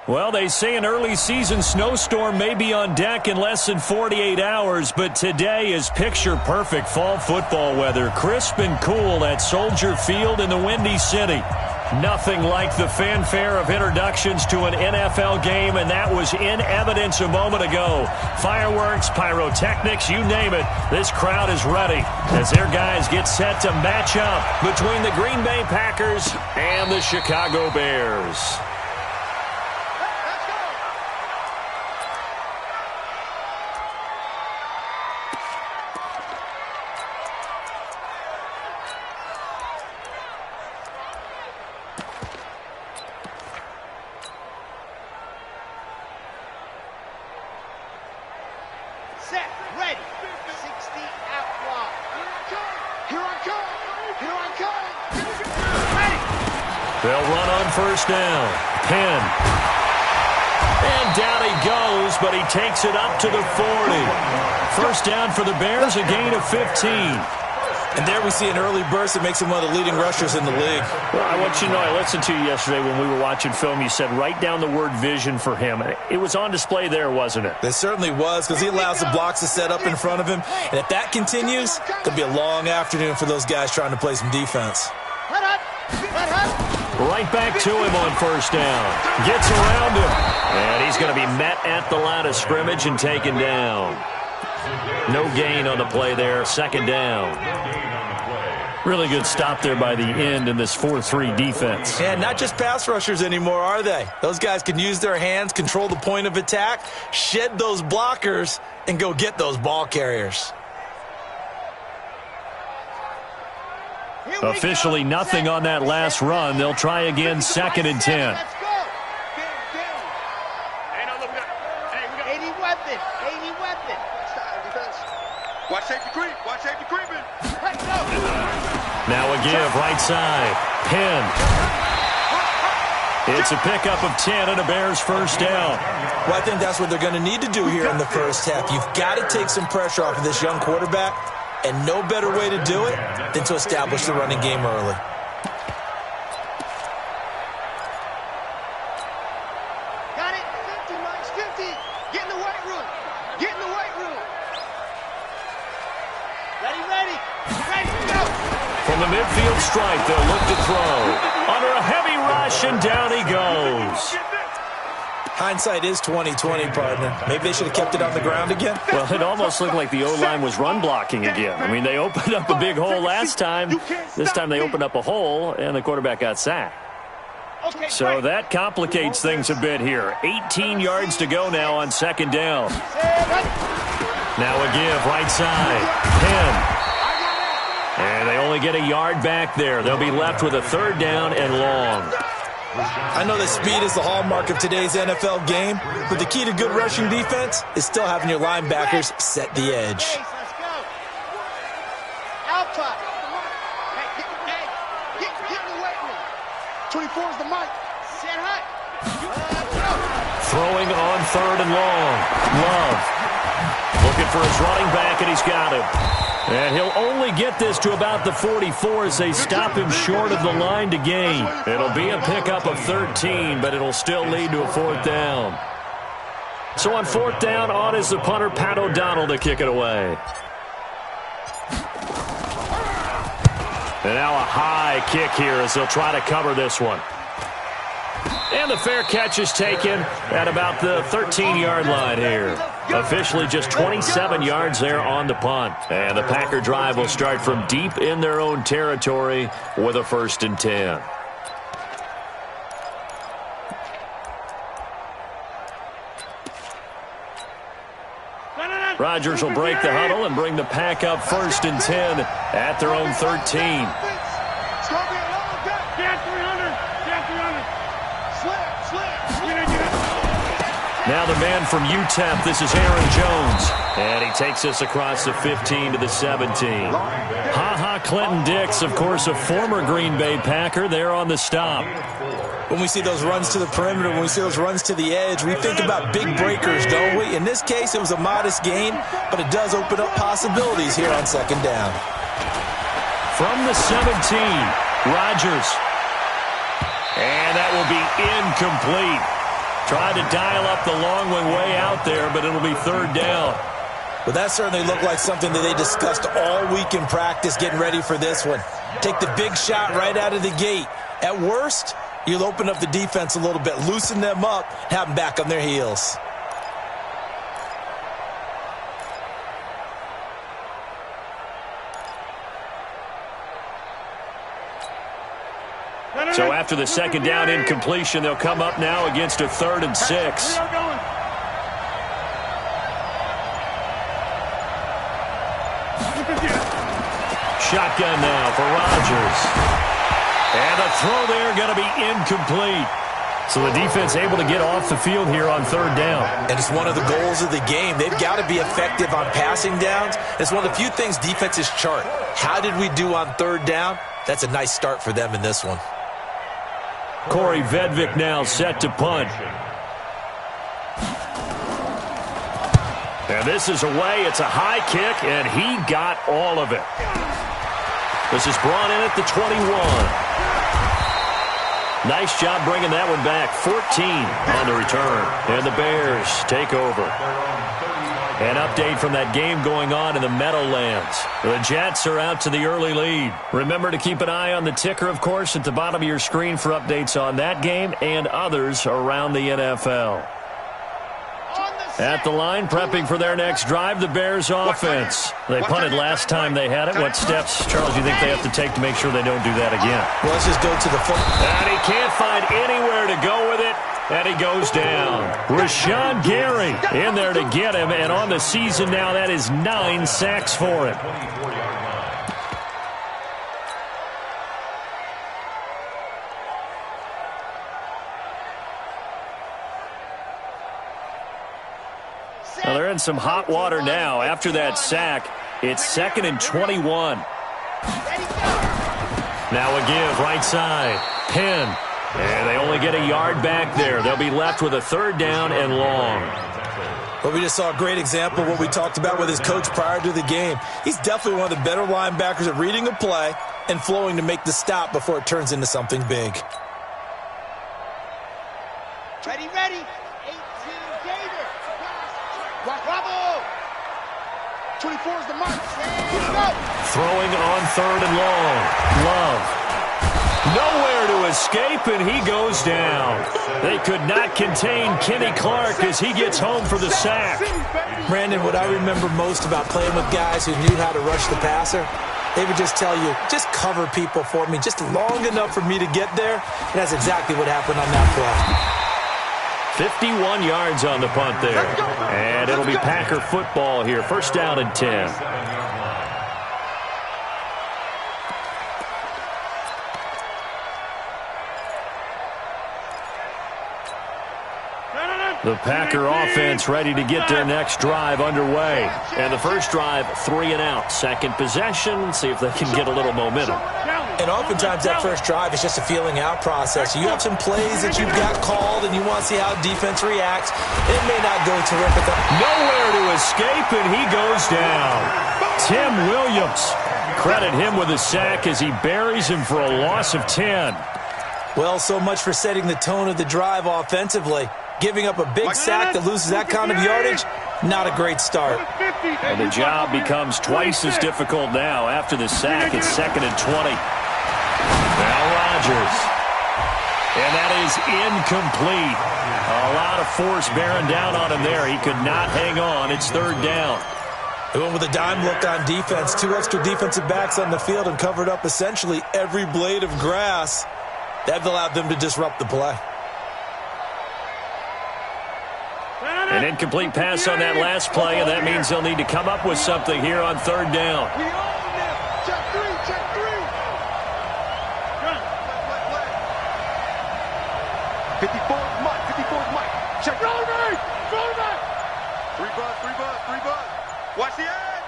Well, they say an early season snowstorm may be on deck in less than 48 hours, but today is picture-perfect fall football weather. Crisp and cool at Soldier Field in the Windy City. Nothing like the fanfare of introductions to an NFL game, and that was in evidence a moment ago. Fireworks, pyrotechnics, you name it. This crowd is ready as their guys get set to match up between the Green Bay Packers and the Chicago Bears. They'll run on first down. Penn. And down he goes, but he takes it up to the 40. First down for the Bears, a gain of 15. And there we see an early burst that makes him one of the leading rushers in the league. Well, I want you to know, I listened to you yesterday when we were watching film. You said write down the word vision for him. It was on display there, wasn't it? It certainly was, because he allows the blocks to set up in front of him. And if that continues, it'll be a long afternoon for those guys trying to play some defense. Right back to him on first down. Gets around him. And he's going to be met at the line of scrimmage and taken down. No gain on the play there. Second down. Really good stop there by the end in this 4-3 defense. And not just pass rushers anymore, are they? Those guys can use their hands, control the point of attack, shed those blockers, and go get those ball carriers. Officially nothing on that last run. They'll try again, 2nd and 10. Watch safety creep. Watch safety creeping. Now a give, right side. Penn. It's a pickup of 10 and a Bears first down. Well, I think that's what they're going to need to do here in the first half. You've got to take some pressure off of this young quarterback, and no better way to do it than to establish the running game early. Got it. 50, Mike's 50. Get in the weight room. Get in the weight room. Ready. Go. From the midfield stripe, they'll look to throw. Under a heavy rush, and down he goes. Hindsight is 20/20, partner. Maybe they should have kept it on the ground again. Well, it almost looked like the O-line was run blocking again. I mean, they opened up a big hole last time. This time they opened up a hole, and the quarterback got sacked. So that complicates things a bit here. 18 yards to go now on second down. Now a give, right side. Penn. And they only get a yard back there. They'll be left with a third down and long. I know that speed is the hallmark of today's NFL game, but the key to good rushing defense is still having your linebackers set the edge. Let's go. Alpha. Hey, get in the weight room. 24 is the mic. Set high. Throwing on third and long. Love. Looking for his running back, and he's got him. And he'll only get this to about the 44 as they stop him short of the line to gain. It'll be a pickup of 13, but it'll still lead to a fourth down. So on fourth down, on is the punter, Pat O'Donnell, to kick it away. And now a high kick here as they'll try to cover this one. And the fair catch is taken at about the 13-yard line here. Officially just 27 yards there on the punt. And the Packer drive will start from deep in their own territory with a 1st and 10. Rodgers will break the huddle and bring the Pack up 1st and 10 at their own 13. Now the man from UTEP, this is Aaron Jones. And he takes us across the 15 to the 17. Ha-ha, Clinton Dix, of course, a former Green Bay Packer, there on the stop. When we see those runs to the perimeter, when we see those runs to the edge, we think about big breakers, don't we? In this case, it was a modest gain, but it does open up possibilities here on second down. From the 17, Rodgers. And that will be incomplete. Tried to dial up the long one way out there, but it'll be third down. Well, that certainly looked like something that they discussed all week in practice getting ready for this one. Take the big shot right out of the gate. At worst, you'll open up the defense a little bit, loosen them up, have them back on their heels. So after the second down incompletion, they'll come up now against a 3rd and 6. Shotgun now for Rodgers. And the throw there going to be incomplete. So the defense able to get off the field here on 3rd down. And it's one of the goals of the game. They've got to be effective on passing downs. It's one of the few things defenses chart. How did we do on 3rd down? That's a nice start for them in this one. Corey Vedvik now set to punt. And this is away. It's a high kick, and he got all of it. This is brought in at the 21. Nice job bringing that one back. 14 on the return. And the Bears take over. An update from that game going on in the Meadowlands. The Jets are out to the early lead. Remember to keep an eye on the ticker, of course, at the bottom of your screen for updates on that game and others around the NFL. At the line, prepping for their next drive, the Bears offense. They punted last time they had it. What steps, Charles, do you think they have to take to make sure they don't do that again? Well, let's just go to the foot. And he can't find anywhere to go with it. And he goes down. Rashawn Gary in there to get him. And on the season now, that is 9 sacks for him. Well, they're in some hot water now. After that sack, it's 2nd and 21. Now a give, right side. Penn. And they only get a yard back there. They'll be left with a 3rd down and long. Well, we just saw a great example of what we talked about with his coach prior to the game. He's definitely one of the better linebackers at reading a play and flowing to make the stop before it turns into something big. Ready, ready. 8-2, Gator. Bravo. 24 is the mark. Throwing on 3rd and long. Love. Nowhere to escape, and he goes down. They could not contain Kenny Clark as he gets home for the sack. Brandon, what I remember most about playing with guys who knew how to rush the passer, they would just tell you, just cover people for me, just long enough for me to get there. And that's exactly what happened on that play. 51 yards on the punt there. And it'll be Packer football here. 1st down and 10. The Packer offense ready to get their next drive underway. And the first drive, 3 and out. Second possession, see if they can get a little momentum. And oftentimes that first drive is just a feeling out process. You have some plays that you've got called and you want to see how defense reacts. It may not go terrific. Nowhere to escape, and he goes down. Tim Williams. Credit him with a sack as he buries him for a loss of 10. Well, so much for setting the tone of the drive offensively. Giving up a big sack that loses that kind of yardage, not a great start. And the job becomes twice as difficult now. After the sack, it's 2nd and 20. Now Rodgers. And that is incomplete. A lot of force bearing down on him there. He could not hang on. It's 3rd down. They went with a dime look on defense. 2 extra defensive backs on the field and covered up essentially every blade of grass. That allowed them to disrupt the play. An incomplete pass on that last play, and that means they'll need to come up with something here on 3rd down. Check 3, check 3. 54 Mike, 54 Mike. Check. Roll right. 3 bud. Watch the edge.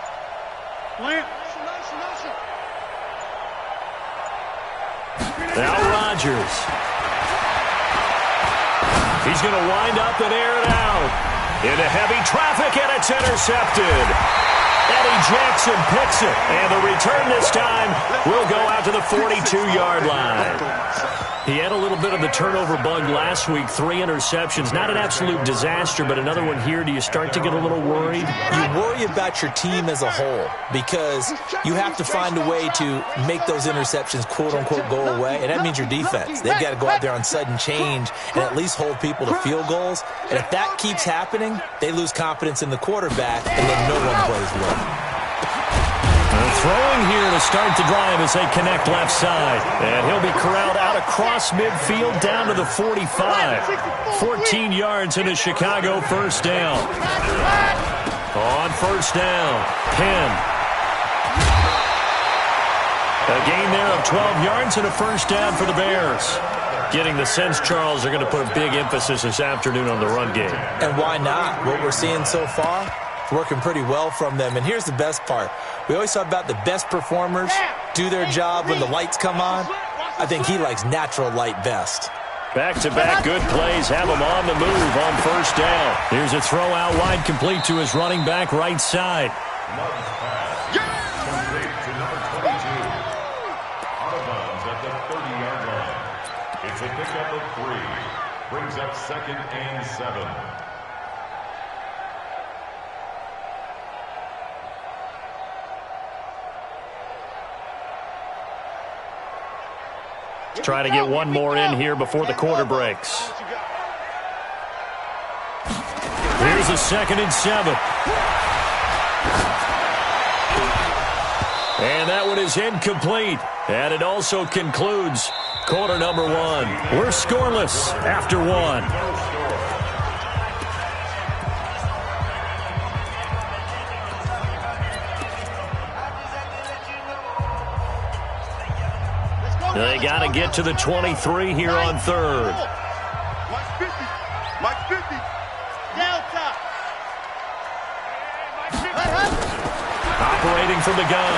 Plant. Motion. Now Rodgers. He's going to wind up and air it out. Into heavy traffic, and it's intercepted. Eddie Jackson picks it, and the return this time will go out to the 42-yard line. He had a little bit of the turnover bug last week, 3 interceptions. Not an absolute disaster, but another one here. Do you start to get a little worried? You worry about your team as a whole because you have to find a way to make those interceptions, quote-unquote, go away, and that means your defense. They've got to go out there on sudden change and at least hold people to field goals. And if that keeps happening, they lose confidence in the quarterback, and then no one plays well. Throwing here to start the drive as they connect left side. And he'll be corralled out across midfield down to the 45. 14 yards in a Chicago first down. On first down, Penn. A gain there of 12 yards and a first down for the Bears. Getting the sense, Charles, they're going to put a big emphasis this afternoon on the run game. And why not? What we're seeing so far, working pretty well from them. And here's the best part. We always talk about the best performers do their job when the lights come on. I think he likes natural light best. Back-to-back good plays have him on the move on first down. Here's a throw out wide, complete to his running back right side. It's a pickup of 3. Brings up 2nd and 7. Try to get one more in here before the quarter breaks. Here's a 2nd and 7. And that one is incomplete. And it also concludes quarter number 1. We're scoreless after 1. They got to get to the 23 here on 3rd. Mike 50. Delta. Operating from the gun.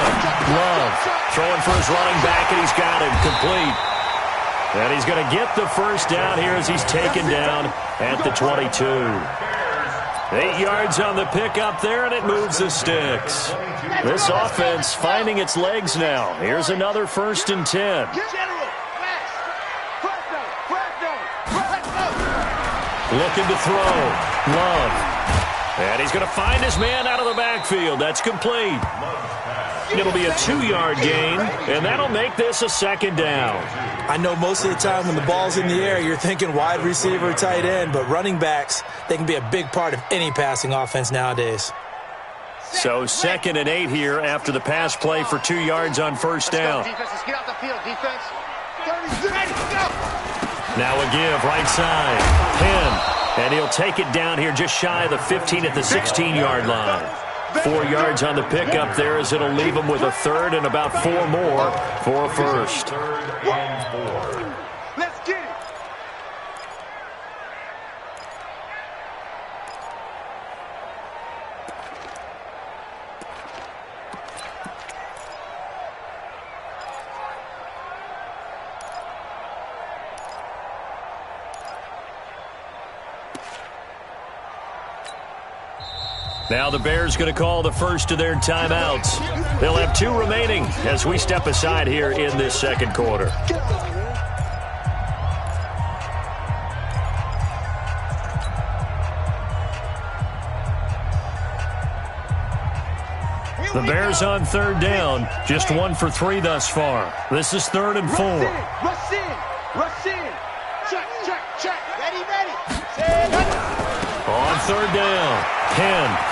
Love throwing for his running back, and he's got him complete. And he's going to get the first down here as he's taken down at the 22. 8 yards on the pickup there, and it moves the sticks. This offense finding its legs now. Here's another 1st and 10. Looking to throw. Love. And he's going to find his man out of the backfield. That's complete. It'll be a 2-yard gain, and that'll make this a 2nd down. I know most of the time when the ball's in the air, you're thinking wide receiver, tight end, but running backs, they can be a big part of any passing offense nowadays. So 2nd and 8 here after the pass play for 2 yards on first down. Let's get out the field, defense. Now a give, right side. Penn, and he'll take it down here just shy of the 15 at the 16-yard line. 4 yards on the pickup there as it'll leave him with a 3rd and about 4 more for a first. 3rd and 4. Let's get it. Now the Bears going to call the first of their timeouts. They'll have 2 remaining as we step aside here in this 2nd quarter. The Bears on 3rd down, just 1 for 3 thus far. This is 3rd and 4. Rush in. Rush in. Check. Ready. On 3rd down, Penn.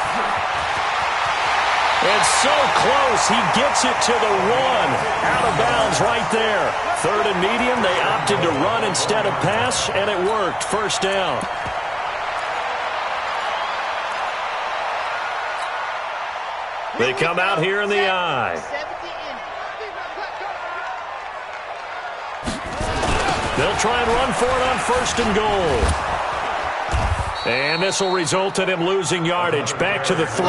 And so close, he gets it to the 1. Out of bounds right there. 3rd and medium, they opted to run instead of pass, and it worked. First down. They come out here in the I. They'll try and run for it on 1st and goal. And this will result in him losing yardage. Back to the 3.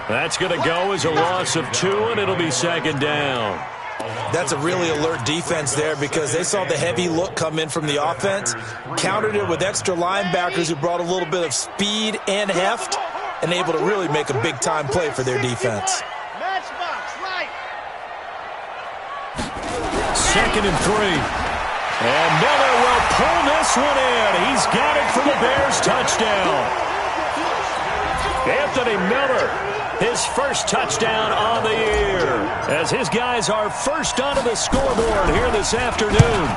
That's going to go as a loss of 2, and it'll be 2nd down. That's a really alert defense there because they saw the heavy look come in from the offense, countered it with extra linebackers who brought a little bit of speed and heft, and able to really make a big-time play for their defense. 2nd and 3. And Miller will pull this one in. He's got it for the Bears touchdown. Anthony Miller, his first touchdown on the year, as his guys are first onto the scoreboard here this afternoon.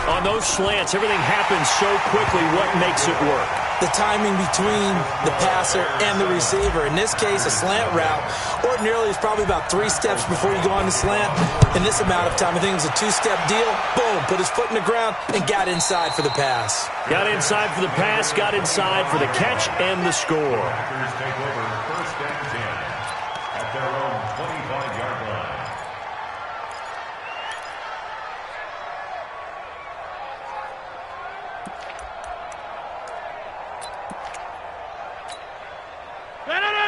On those slants, everything happens so quickly. What makes it work? The timing between the passer and the receiver. In this case, a slant route ordinarily is probably about 3 steps before you go on the slant. In this amount of time, I think it was a 2-step deal. Boom, put his foot in the ground and got inside for the pass. Got inside for the pass, got inside for the catch and the score. Packers take over first and 10 at their own 25-yard line.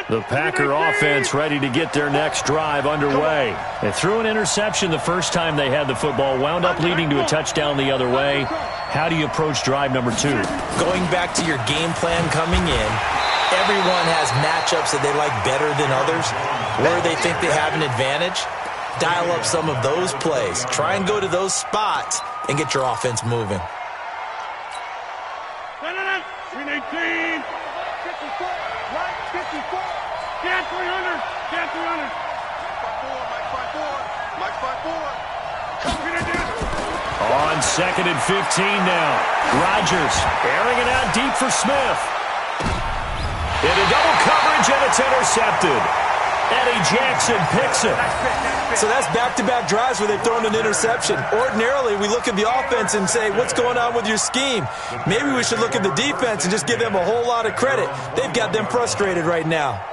The Packer offense ready to get their next drive underway. They threw an interception the first time they had the football, wound up leading to a touchdown the other way. How do you approach drive number 2? Going back to your game plan coming in, everyone has matchups that they like better than others, where they think they have an advantage. Dial up some of those plays. Try and go to those spots and get your offense moving. 318. 54. Right. 54. Get 300. Get 300. Mike 5-4. Come get it. On 2nd and 15 now. Rodgers airing it out deep for Smith. Into double coverage, and it's intercepted. Eddie Jackson picks it. So that's back-to-back drives where they've thrown an interception. Ordinarily, we look at the offense and say, what's going on with your scheme? Maybe we should look at the defense and just give them a whole lot of credit. They've got them frustrated right now.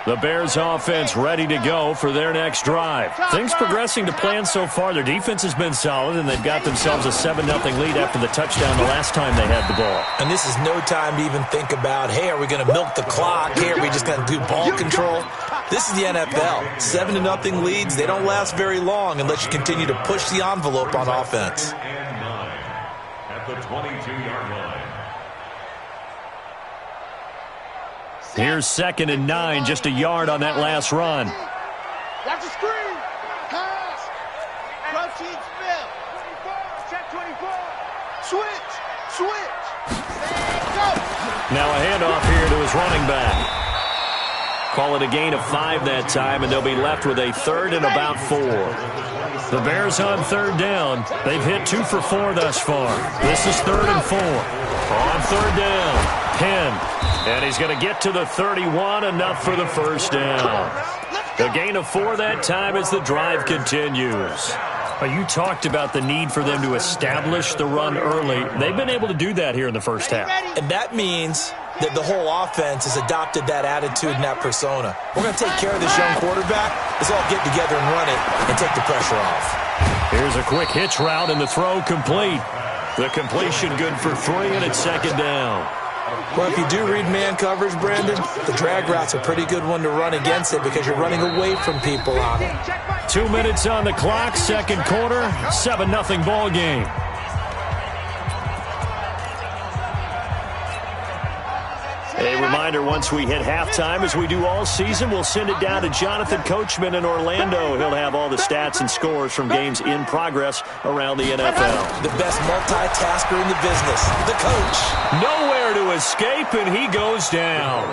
The Bears offense ready to go for their next drive. Things progressing to plan so far. Their defense has been solid, and they've got themselves a 7-0 lead after the touchdown the last time they had the ball. And this is no time to even think about, hey, are we going to milk the clock? Hey, are we just going to do ball control? This is the NFL. 7-0 leads, they don't last very long unless you continue to push the envelope on offense. And 9 at the 22-yard line. Here's 2nd and 9, just a yard on that last run. That's a screen. Pass. Protein spill. 24. Check 24. Switch. Switch. Go. Now a handoff here to his running back. Call it a gain of 5 that time, and they'll be left with a 3rd and about 4. The Bears on 3rd down. They've hit 2 for 4 thus far. This is 3rd and 4. On 3rd down, Penn. And he's going to get to the 31, enough for the first down. A gain of 4 that time as the drive continues. You talked about the need for them to establish the run early. They've been able to do that here in the first half. And that means that the whole offense has adopted that attitude and that persona. We're going to take care of this young quarterback. Let's all get together and run it and take the pressure off. Here's a quick hitch route, and the throw complete. The completion good for 3, and it's 2nd down. Well, if you do read man coverage, Brandon, the drag route's a pretty good one to run against it because you're running away from people on it. 2 minutes on the clock, 2nd quarter, 7-0 ball game. A reminder, once we hit halftime, as we do all season, we'll send it down to Jonathan Coachman in Orlando. He'll have all the stats and scores from games in progress around the NFL. The best multitasker in the business, the coach. Nowhere to escape, and he goes down.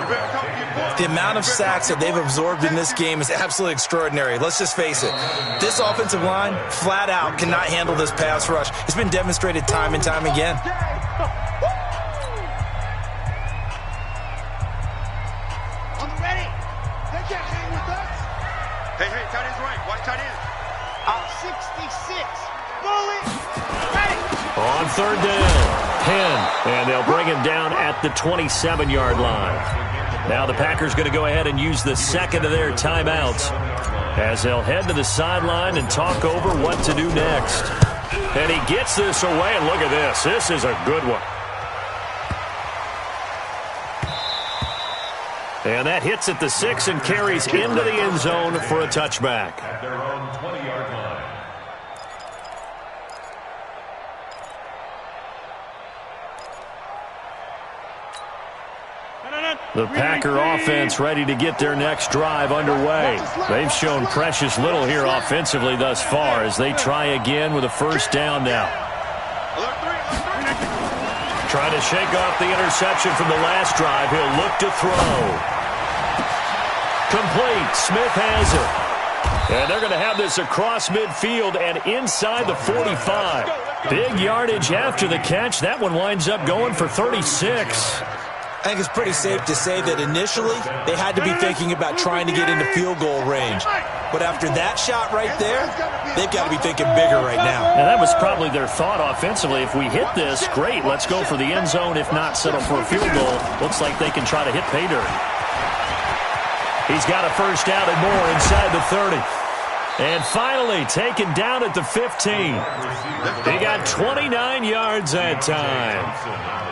The amount of sacks that they've absorbed in this game is absolutely extraordinary. Let's just face it. This offensive line, flat out, cannot handle this pass rush. It's been demonstrated time and time again. Hey, tight end's right. Watch tight end. 66. Bully. Ready. On 3rd down, Penn, and they'll bring him down at the 27-yard line. Now the Packers going to go ahead and use the 2nd of their timeouts as they'll head to the sideline and talk over what to do next. And he gets this away, and look at this. This is a good one. And that hits at the 6 and carries into the end zone for a touchback. At their own 20-yard line. The Packer offense ready to get their next drive underway. They've shown precious little here offensively thus far as they try again with a first down now. Trying to shake off the interception from the last drive. He'll look to throw. Complete. Smith has it. And they're going to have this across midfield and inside the 45. Big yardage after the catch. That one winds up going for 36. I think it's pretty safe to say that initially they had to be thinking about trying to get into field goal range. But after that shot right there, they've got to be thinking bigger right now. And that was probably their thought offensively. If we hit this, great, let's go for the end zone. If not, settle for a field goal. Looks like they can try to hit pay dirt. He's got a first down and more inside the 30. And finally taken down at the 15. He got 29 yards that time.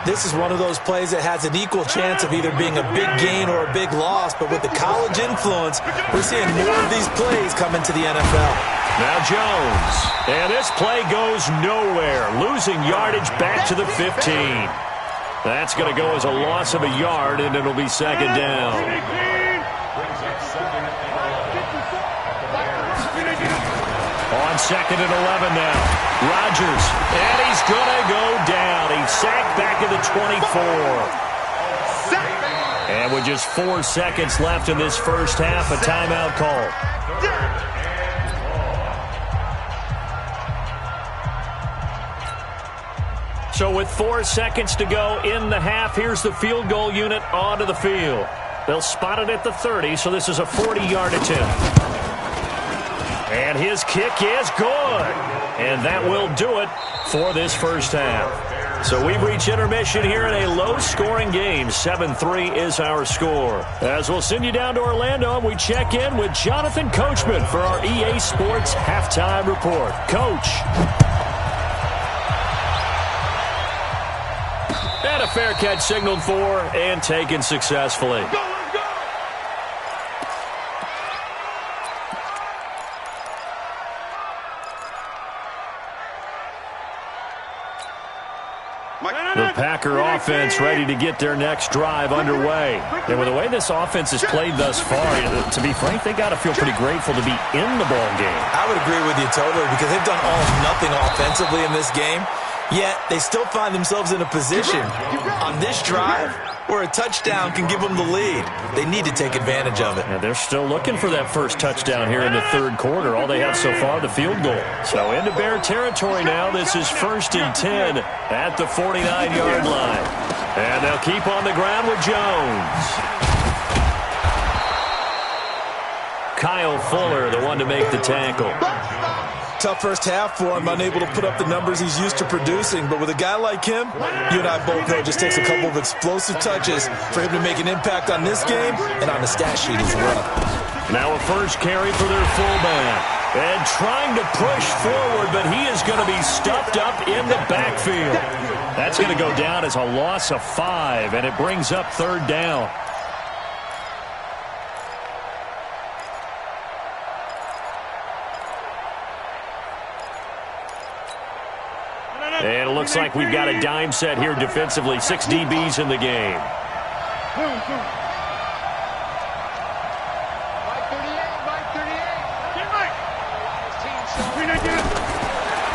This is one of those plays that has an equal chance of either being a big gain or a big loss, but with the college influence, we're seeing more of these plays come into the NFL. Now Jones. And this play goes nowhere. Losing yardage back to the 15. That's going to go as a loss of a yard, and it'll be second down. On second and 11 now. Rodgers. And he's going to go down. He's sacked back at the 24. And with just 4 seconds left in this first half, a timeout call. So with 4 seconds to go in the half, here's the field goal unit onto the field. They'll spot it at the 30, so this is a 40-yard attempt. And his kick is good. And that will do it for this first half. So we've reached intermission here in a low-scoring game. 7-3 is our score. As we'll send you down to Orlando, we check in with Jonathan Coachman for our EA Sports Halftime Report. Coach. And a fair catch signaled for and taken successfully. The Packer offense ready to get their next drive underway. And with the way this offense has played thus far, to be frank, they got to feel pretty grateful to be in the ball game. I would agree with you totally because they've done all nothing offensively in this game, yet they still find themselves in a position on this drive where a touchdown can give them the lead. They need to take advantage of it. And they're still looking for that first touchdown here in the third quarter. All they have so far, the field goal. So into Bear territory now. This is 1st and 10 at the 49-yard line. And they'll keep on the ground with Jones. Kyle Fuller, the one to make the tackle. Tough first half for him, unable to put up the numbers he's used to producing. But with a guy like him, you and I both know it just takes a couple of explosive touches for him to make an impact on this game and on the stat sheet as well. Now a first carry for their fullback. And trying to push forward, but he is going to be stuffed up in the backfield. That's going to go down as a loss of 5, and it brings up third down. And it looks like we've got a dime set here defensively. 6 DBs in the game.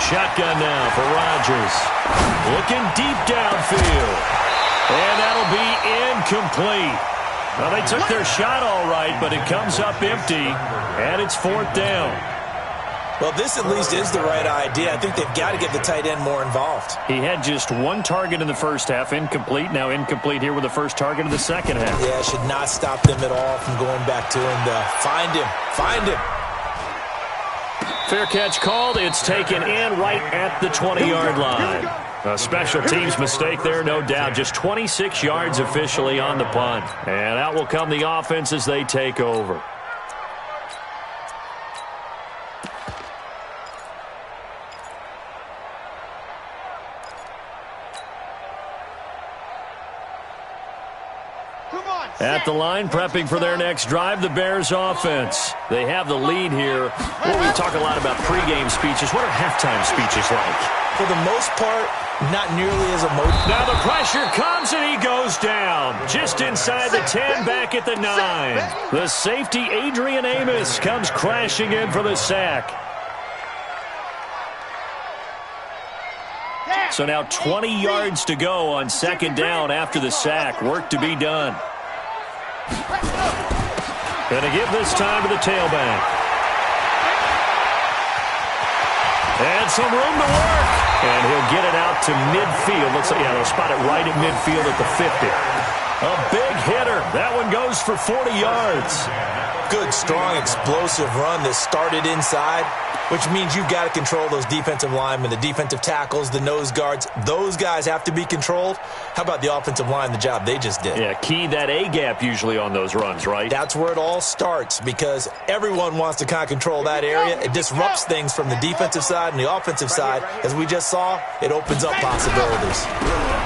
Shotgun now for Rodgers. Looking deep downfield. And that'll be incomplete. Well, they took their shot all right, but it comes up empty. And it's 4th down. Well, this at least is the right idea. I think they've got to get the tight end more involved. He had just 1 target in the first half, incomplete. Now incomplete here with the first target of the second half. Yeah, should not stop them at all from going back to him. Find him. Find him. Fair catch called. It's taken in right at the 20-yard line. A special teams mistake there, no doubt. Just 26 yards officially on the punt. And out will come the offense as they take over. At the line, prepping for their next drive, the Bears offense. They have the lead here. Well, we talk a lot about pregame speeches. What are halftime speeches like? For the most part, not nearly as emotional. Now the pressure comes and he goes down. Just inside the 10, back at the 9. The safety, Adrian Amos, comes crashing in for the sack. So now 20 yards to go on second down after the sack. Work to be done. Going to give this time to the tailback. And some room to work. And he'll get it out to midfield. Looks like, yeah, they'll spot it right at midfield at the 50. A big hitter. That one goes for 40 yards. Good, strong, explosive run that started inside, which means you've got to control those defensive linemen, the defensive tackles, the nose guards. Those guys have to be controlled. How about the offensive line, the job they just did? Yeah, key that A-gap usually on those runs, right? That's where it all starts because everyone wants to kind of control that area. It disrupts things from the defensive side and the offensive side. As we just saw, it opens up possibilities.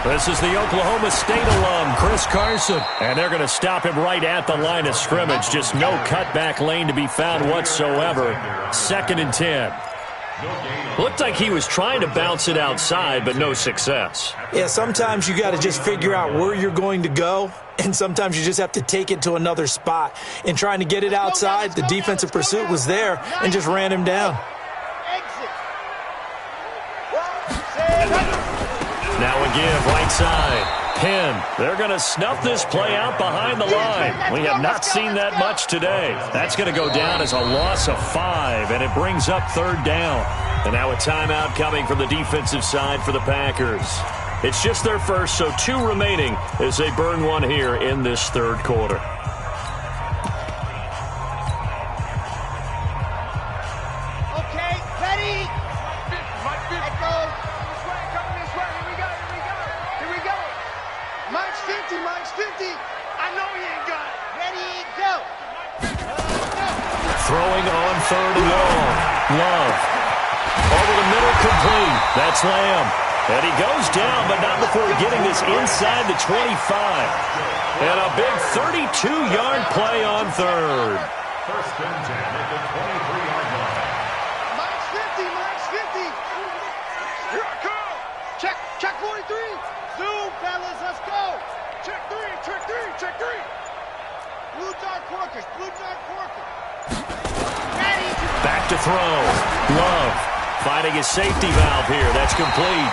This is the Oklahoma State alum, Chris Carson. And they're going to stop him right at the line of scrimmage. Just no cutback lane to be found whatsoever. 2nd and 10. Looked like he was trying to bounce it outside, but no success. Yeah, sometimes you got to just figure out where you're going to go, and sometimes you just have to take it to another spot. In trying to get it outside, the defensive pursuit was there and just ran him down. Now a give, right side. Penn, they're going to snuff this play out behind the line. We have not seen that much today. That's going to go down as a loss of 5, and it brings up 3rd down. And now a timeout coming from the defensive side for the Packers. It's just their first, so 2 remaining as they burn one here in this 3rd quarter. Okay, ready? Let go. Here we go. Mine's 50, mine's 50. I know he ain't got it. Ready, go. Throwing on 3rd and long. Love. Over the middle, complete. That's Lamb. And he goes down, but not before getting this inside the 25. And a big 32-yard play on 3rd. 1st and 10 at the 23-yard line. Mine's 50, mine's 50. Here I come. Check 43. Zoom, fellas, let's go. Check 3, check 3, check 3. Blue dot corkers, blue dot corkers. Ready. Back to throw. Love finding his safety valve here. That's complete.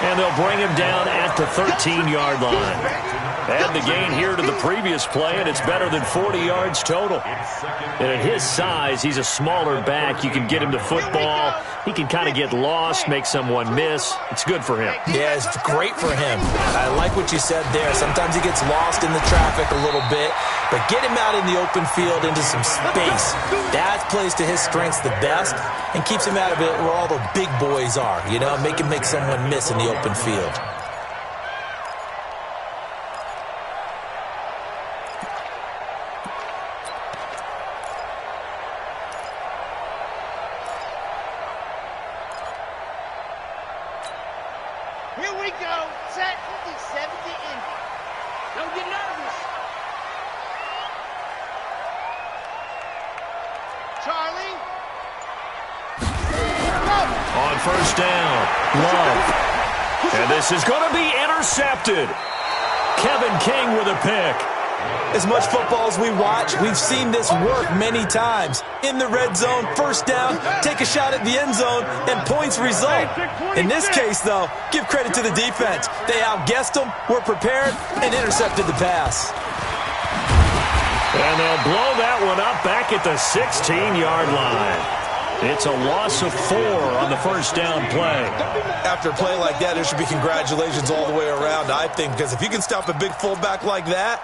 And they'll bring him down at the 13-yard line. Add the gain here to the previous play, and it's better than 40 yards total. And at his size, he's a smaller back. You can get him to football. He can kind of get lost, make someone miss. It's good for him. Yeah, it's great for him. I like what you said there. Sometimes he gets lost in the traffic a little bit, but get him out in the open field into some space. That plays to his strengths the best and keeps him out of it where all the big boys are, you know, make him make someone miss in the open field. Here we go. Set 57 to Indy. Don't get nervous. Charlie. On 1st down, Love. And this is going to be intercepted. Kevin King with a pick. As much football as we watch, we've seen this work many times. In the red zone, 1st down, take a shot at the end zone, and points result. In this case, though, give credit to the defense. They outguessed them, were prepared, and intercepted the pass. And they'll blow that one up back at the 16-yard line. It's a loss of 4 on the 1st down play. After a play like that, there should be congratulations all the way around, I think, because if you can stop a big fullback like that,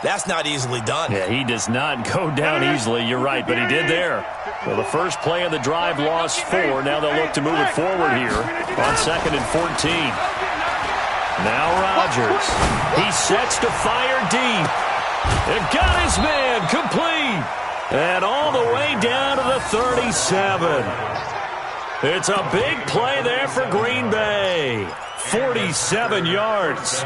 that's not easily done. Yeah, he does not go down easily. You're right, but he did there. Well, the first play of the drive lost 4. Now they'll look to move it forward here on 2nd and 14. Now Rodgers. He sets to fire deep. They've got his man complete. And all the way down to the 37. It's a big play there for Green Bay. 47 yards.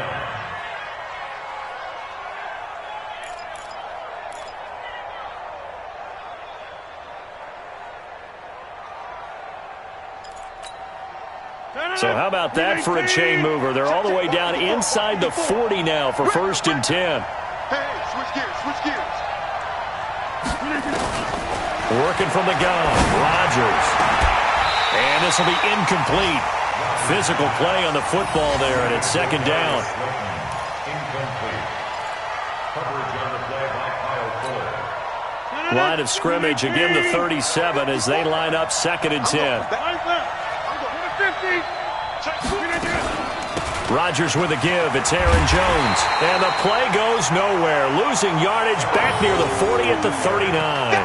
So how about that for a chain mover? They're all the way down inside the 40 now for 1st and 10. Hey, switch gears, switch gears. Working from the gun, Rodgers. And this will be incomplete. Physical play on the football there, and it's 2nd down. Incomplete. Coverage on the play by Kyle Fuller. Line of scrimmage, again the 37 as they line up 2nd and 10. Rodgers with a give. It's Aaron Jones. And the play goes nowhere. Losing yardage back near the 40 at the 39.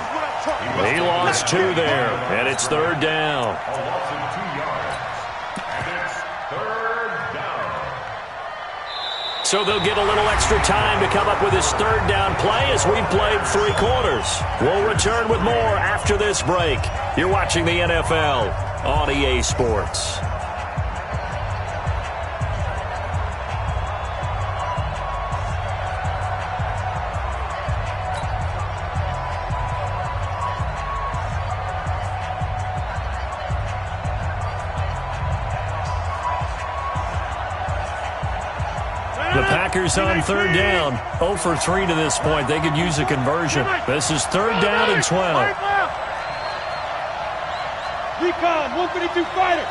He lost 2 there, and it's 3rd down. A loss of 2 yards. And it's 3rd down. So they'll get a little extra time to come up with his 3rd down play as we played 3 quarters. We'll return with more after this break. You're watching the NFL on EA Sports. The Packers on 3rd down. 0 for 3 to this point. They could use a conversion. This is 3rd down and 12. Recon, 152 fighter.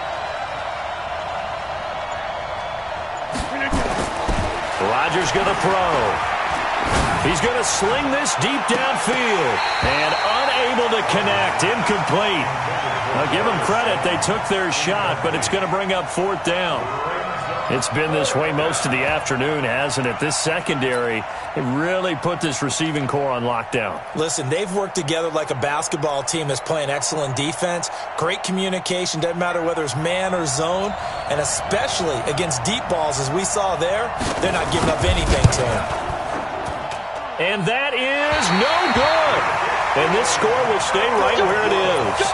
Rodgers going to throw. He's going to sling this deep downfield. And unable to connect. Incomplete. I'll give them credit. They took their shot, but it's going to bring up 4th down. It's been this way most of the afternoon, hasn't it? This secondary, it really put this receiving core on lockdown. Listen, they've worked together like a basketball team that's playing excellent defense. Great communication, doesn't matter whether it's man or zone. And especially against deep balls, as we saw there, they're not giving up anything to him. And that is no good. And this score will stay right where it is.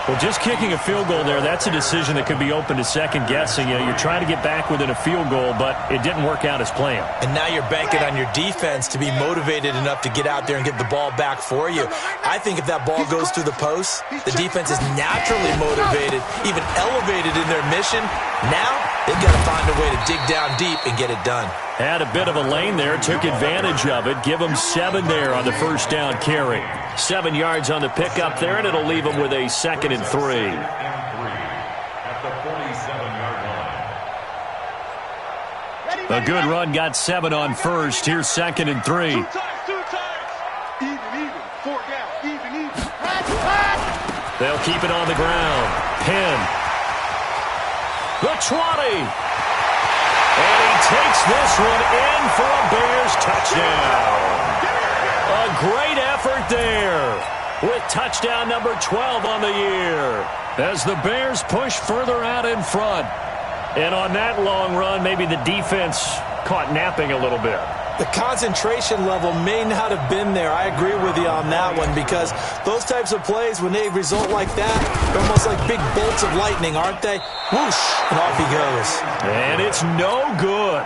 Well, just kicking a field goal there, that's a decision that could be open to second guessing. You know, you're trying to get back within a field goal, but it didn't work out as planned. And now you're banking on your defense to be motivated enough to get out there and get the ball back for you. I think if that ball goes through the post, the defense is naturally motivated, even elevated in their mission. Now they've got to find a way to dig down deep and get it done. Had a bit of a lane there, took advantage of it. Give them 7 there on the 1st down carry. 7 yards on the pickup there, and it'll leave them with a 2nd and 3. At the 47-yard line. A good run got 7 on 1st. Here's 2nd and 3. 2 times. Even. 4 down. Even. They'll keep it on the ground. Penn. The 20. And he takes this one in for a Bears touchdown. A great effort there with touchdown number 12 on the year as the Bears push further out in front. And on that long run, maybe the defense caught napping a little bit. The concentration level may not have been there. I agree with you on that one because those types of plays, when they result like that, they're almost like big bolts of lightning, aren't they? Whoosh, and off he goes. And it's no good.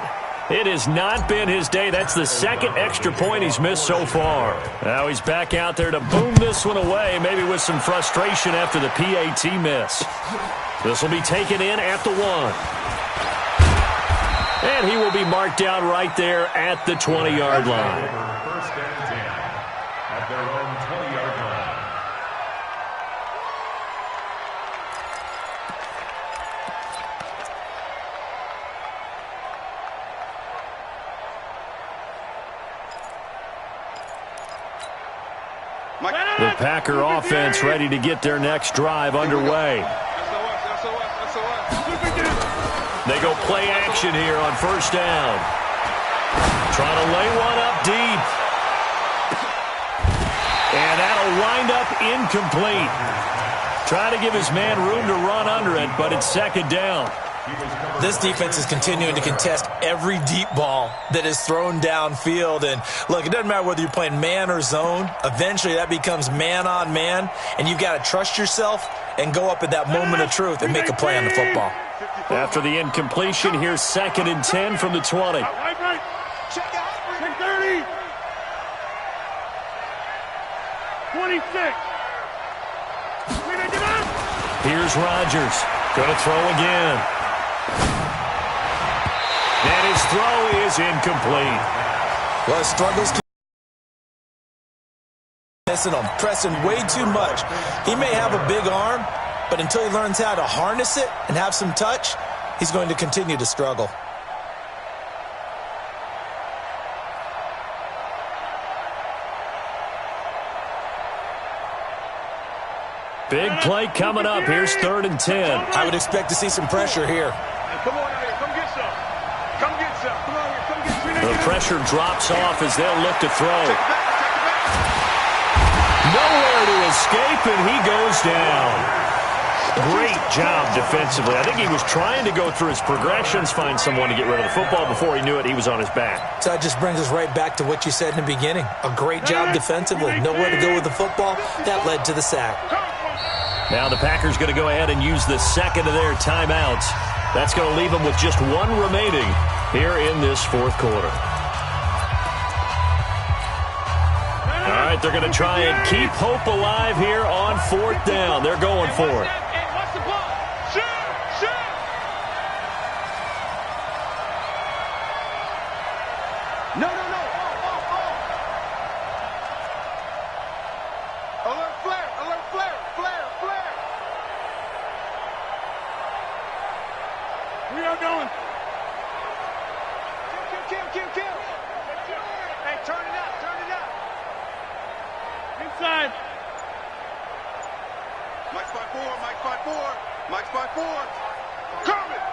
It has not been his day. That's the 2nd extra point he's missed so far. Now he's back out there to boom this one away, maybe with some frustration after the PAT miss. This will be taken in at the 1. And he will be marked down right there at the 20-yard line. 1st and 10 at their own 20-yard line. The Packer offense ready to get their next drive underway. They go play action here on 1st down. Trying to lay one up deep. And that'll wind up incomplete. Try to give his man room to run under it, but it's 2nd down. This defense is continuing to contest every deep ball that is thrown downfield. And, look, it doesn't matter whether you're playing man or zone. Eventually that becomes man on man, and you've got to trust yourself and go up at that moment of truth and make a play on the football. After the incompletion, here's 2nd and 10 from the 20. Right. Check out. Check 30. 26. Here's Rodgers. Going to throw again. And his throw is incomplete. Well, his struggles keep missing him, pressing way too much. He may have a big arm, but until he learns how to harness it and have some touch, he's going to continue to struggle. Big play coming up. Here's 3rd and 10. I would expect to see some pressure here. Hey, come on out here. Come get some. Come get some. Come on here. Come get some. The pressure drops off as they'll look to throw. Nowhere to escape, and he goes down. Great job defensively. I think he was trying to go through his progressions, find someone to get rid of the football. Before he knew it, he was on his back. So that just brings us right back to what you said in the beginning. A great job defensively. Nowhere to go with the football. That led to the sack. Now the Packers going to go ahead and use the second of their timeouts. That's going to leave them with just one remaining here in this 4th quarter. All right, they're going to try and keep hope alive here on 4th down. They're going for it. No. Alert flare. We are going. Kill. Hey, turn it up. Inside. Mike 5-4. Coming.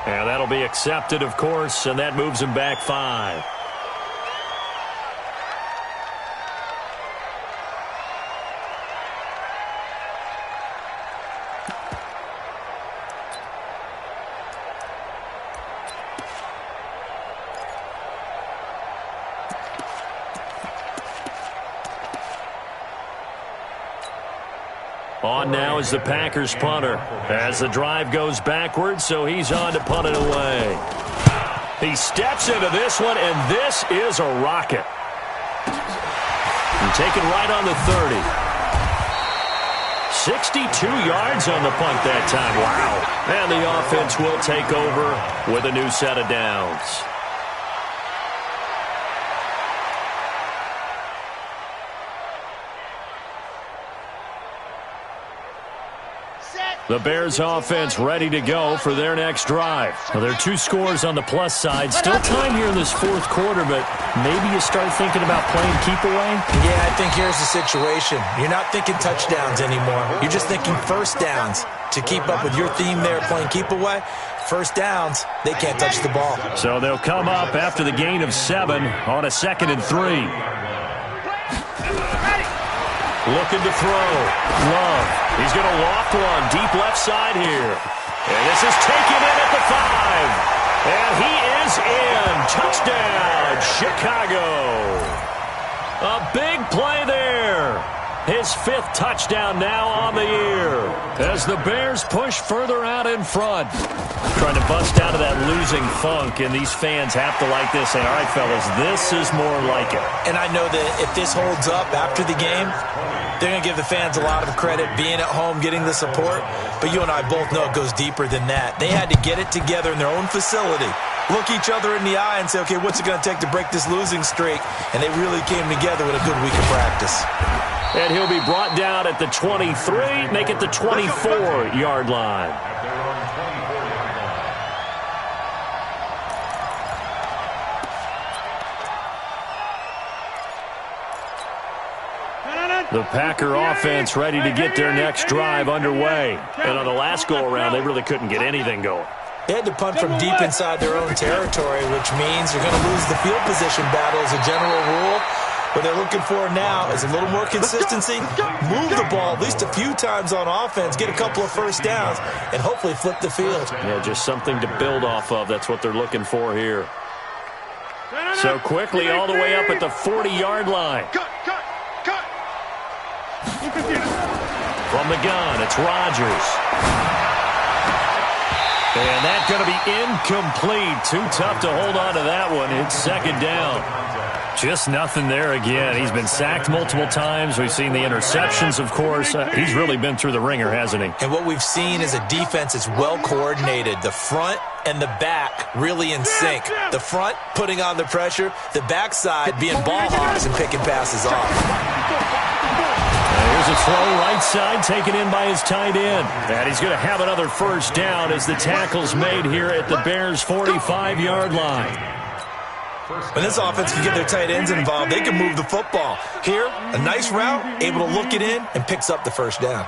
And that'll be accepted, of course, and that moves him back 5. On now is the Packers punter as the drive goes backwards, so he's on to punt it away. He steps into this one, and this is a rocket. And taken right on the 30. 62 yards on the punt that time. Wow. And the offense will take over with a new set of downs. The Bears offense ready to go for their next drive. Well, there are 2 scores on the plus side. Still time here in this 4th quarter, but maybe you start thinking about playing keep away? Yeah, I think here's the situation. You're not thinking touchdowns anymore. You're just thinking first downs. To keep up with your theme there, playing keep away, first downs, they can't touch the ball. So they'll come up after the gain of 7 on a 2nd and 3. Looking to throw. Love. He's going to loft one deep left side here. And this is taken in at the 5. And he is in. Touchdown, Chicago. A big play there. His 5th touchdown now on the year as the Bears push further out in front. Trying to bust out of that losing funk, and these fans have to like this. Say, all right, fellas, this is more like it. And I know that if this holds up after the game, they're going to give the fans a lot of credit being at home, getting the support. But you and I both know it goes deeper than that. They had to get it together in their own facility, look each other in the eye and say, okay, what's it going to take to break this losing streak? And they really came together with a good week of practice. And he'll be brought down at the 23, make it the 24-yard line. The Packer offense ready to get their next drive underway. And on the last go-around, they really couldn't get anything going. They had to punt from deep inside their own territory, which means you're going to lose the field position battle as a general rule. What they're looking for now is a little more consistency, move the ball at least a few times on offense, get a couple of first downs, and hopefully flip the field. Yeah, just something to build off of. That's what they're looking for here. So quickly all the way up at the 40-yard line. From the gun, it's Rodgers. And that's going to be incomplete. Too tough to hold on to that one. It's 2nd down. Just nothing there again. He's been sacked multiple times. We've seen the interceptions, of course. He's really been through the ringer, hasn't he? And what we've seen is a defense that's well coordinated. The front and the back really in sync. The front putting on the pressure, the backside being ball hawks and picking passes off. Here's a throw right side taken in by his tight end. And he's going to have another first down as the tackle's made here at the Bears' 45-yard line. When this offense can get their tight ends involved, they can move the football. Here, a nice route, able to look it in, and picks up the first down.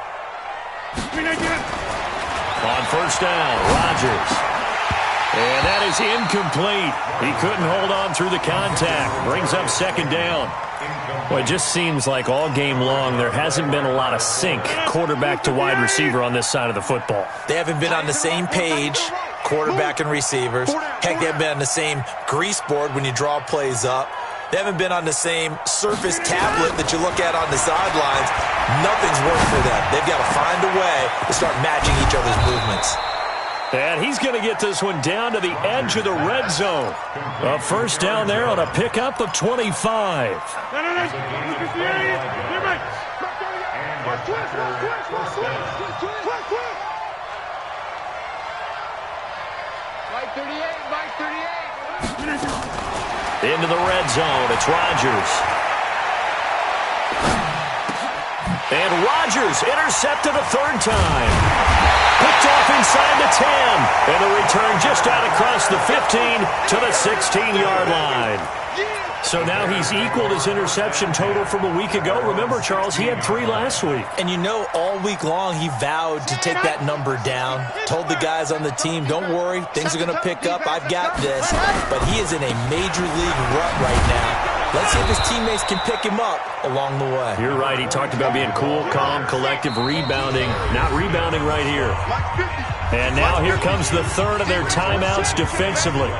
On first down, Rodgers. And that is incomplete. He couldn't hold on through the contact. Brings up second down. Well, it just seems like all game long there hasn't been a lot of sync quarterback to wide receiver on this side of the football. They haven't been on the same page, quarterback and receivers. Heck, they haven't been on the same grease board when you draw plays up. They haven't been on the same surface tablet that you look at on the sidelines. Nothing's worked for them. They've got to find a way to start matching each other's movements. And he's going to get this one down to the edge of the red zone. A first down there on a pickup of 25. Into the red zone, it's Rodgers. And Rodgers intercepted a third time. Picked off inside the 10. And the return just out across the 15 to the 16-yard line. So now he's equaled his interception total from a week ago. Remember, Charles, he had 3 last week. And you know, all week long he vowed to take that number down. Told the guys on the team, don't worry, things are going to pick up. I've got this. But he is in a major league rut right now. Let's see if his teammates can pick him up along the way. You're right. He talked about being cool, calm, collective, rebounding. Not rebounding right here. And now here comes the third of their timeouts defensively.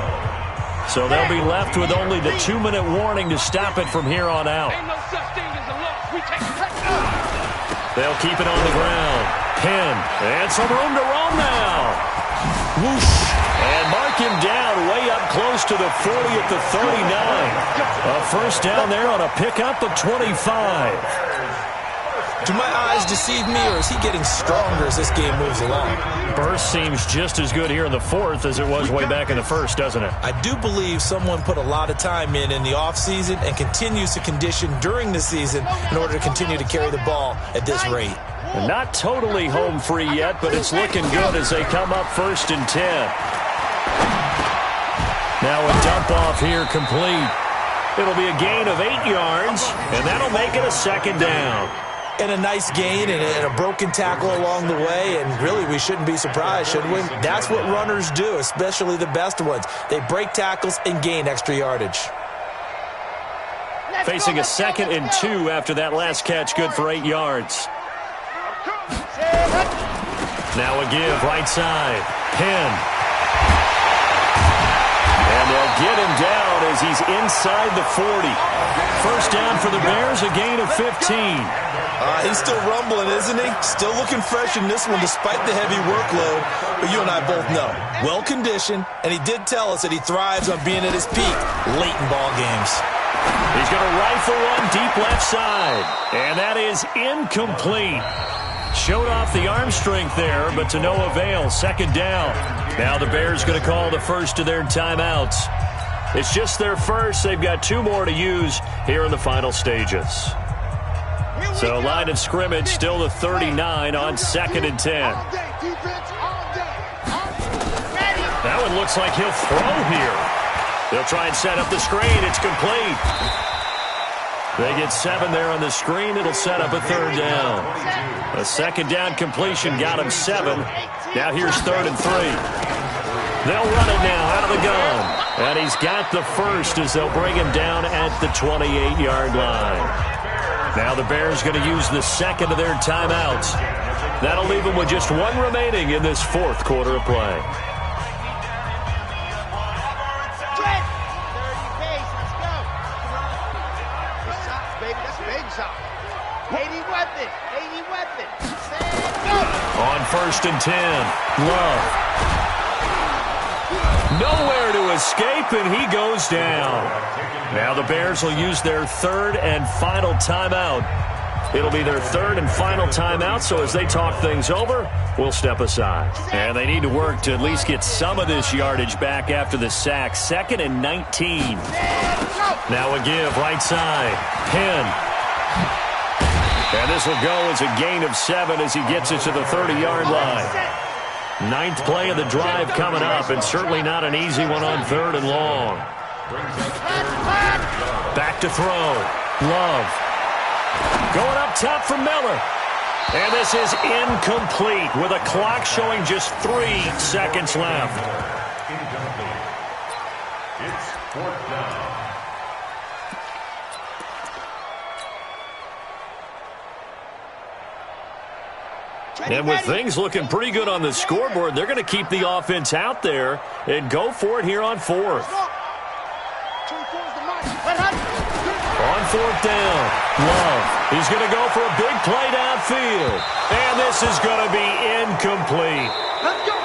So they'll be left with only the 2-minute warning to stop it from here on out. They'll keep it on the ground. Penn, and some room to roam now. Whoosh. And mark him down way up close to the 40 at the 39. A first down there on a pickup of 25. Do my eyes deceive me, or is he getting stronger as this game moves along? Burst seems just as good here in the fourth as it was way back in the first, doesn't it? I do believe someone put a lot of time in the offseason and continues to condition during the season in order to continue to carry the ball at this rate. And not totally home free yet, but it's looking good as they come up 1st and 10. Now a dump off here complete. It'll be a gain of 8 yards, and that'll make it a second down. And a nice gain and a broken tackle along the way, and really we shouldn't be surprised, should we? That's what runners do, especially the best ones. They break tackles and gain extra yardage. Facing a 2nd and 2 after that last catch, good for 8 yards. Now a give right side. Penn. And they'll get him down as he's inside the 40. First down for the Bears, a gain of 15. He's still rumbling, isn't he? Still looking fresh in this one despite the heavy workload. But you and I both know, well-conditioned, and he did tell us that he thrives on being at his peak late in ball games. He's going to rifle one deep left side. And that is incomplete. Showed off the arm strength there, but to no avail. Second down. Now the Bears going to call the first of their timeouts. It's just their first. They've got 2 more to use here in the final stages. So line of scrimmage still the 39 on 2nd and 10. That one looks like he'll throw here. They'll try and set up the screen. It's complete. They get 7 there on the screen. It'll set up a 3rd down. A 2nd down completion got him 7. Now here's 3rd and 3. They'll run it now out of the gun. And he's got the first as they'll bring him down at the 28-yard line. Now the Bears going to use the 2nd of their timeouts. That'll leave them with just 1 remaining in this 4th quarter of play. On 1st and 10, Love. Nowhere to escape, and he goes down. Now the Bears will use their third and final timeout. It'll be their third and final timeout, so as they talk things over, we'll step aside. And they need to work to at least get some of this yardage back after the sack. 2nd and 19. Now a give, right side. Penn. And this will go as a gain of 7 as he gets it to the 30-yard line. 9th play of the drive coming up, and certainly not an easy one on 3rd and long. Back to throw. Love. Going up top for Miller. And this is incomplete with a clock showing just 3 seconds left. Incomplete. It's 4th down. And with things looking pretty good on the scoreboard, they're going to keep the offense out there and go for it here on 4th. On 4th down, Love. He's going to go for a big play downfield. And this is going to be incomplete. Let's go,